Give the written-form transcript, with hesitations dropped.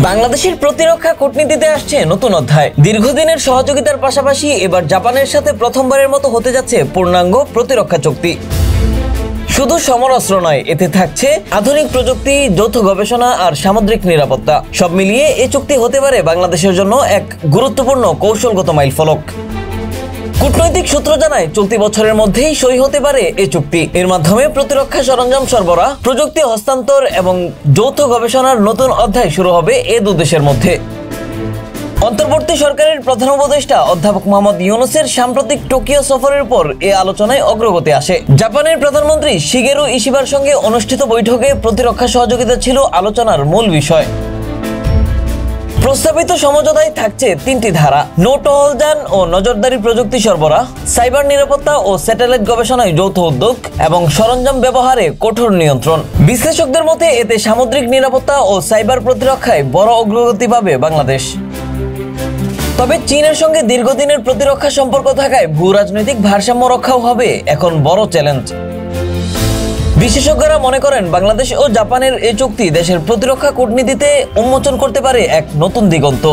বাংলাদেশের প্রতিরক্ষা কূটনীতিতে আসছে নতুন অধ্যায়। দীর্ঘদিনের সহযোগিতার পাশাপাশি এবার জাপানের সাথে প্রথমবারের মতো হতে যাচ্ছে পূর্ণাঙ্গ প্রতিরক্ষা চুক্তি। শুধু সমরাস্ত্র নয়, এতে থাকছে আধুনিক প্রযুক্তি, যৌথ গবেষণা আর সামুদ্রিক নিরাপত্তা। সব মিলিয়ে এই চুক্তি হতে পারে বাংলাদেশের জন্য এক গুরুত্বপূর্ণ কৌশলগত মাইলফলক। কূটনৈতিক সূত্র জানায়, চলতি বছরের মধ্যেই সই হতে পারে এই চুক্তি। এর মাধ্যমে প্রতিরক্ষা সরঞ্জাম সরবরাহ, প্রযুক্তি হস্তান্তর এবং যৌথ গবেষণার নতুন অধ্যায় শুরু হবে এই দুই দেশের মধ্যে। অন্তর্বর্তী সরকারের প্রধান উপদেষ্টা অধ্যাপক মোহাম্মদ ইউনূসের সাম্প্রতিক টোকিও সফরের পর এই আলোচনায় অগ্রগতি আসে। জাপানের প্রধানমন্ত্রী শিগেরু ইশিবার সঙ্গে অনুষ্ঠিত বৈঠকে প্রতিরক্ষা সহযোগিতা ছিল আলোচনার মূল বিষয়। প্রস্তাবিত সমঝোতায় থাকছে তিনটি ধারা: নৌ টহলযান ও নজরদারি প্রযুক্তি সরবরাহ, সাইবার নিরাপত্তা ও স্যাটেলাইট গবেষণায় যৌথ উদ্যোগ এবং সরঞ্জাম ব্যবহারে কঠোর নিয়ন্ত্রণ। বিশ্লেষকদের মতে এতে সামুদ্রিক নিরাপত্তা ও সাইবার প্রতিরক্ষায় বড় অগ্রগতি পাবে বাংলাদেশ। তবে চীনের সঙ্গে দীর্ঘদিনের প্রতিরক্ষা সম্পর্ক থাকায় ভূ রাজনৈতিক ভারসাম্য রক্ষাও হবে এখন বড় চ্যালেঞ্জ। বিশেষজ্ঞরা মনে করেন, বাংলাদেশ ও জাপানের এই চুক্তি দেশের প্রতিরক্ষা কূটনীতিতে উন্মোচন করতে পারে এক নতুন দিগন্ত।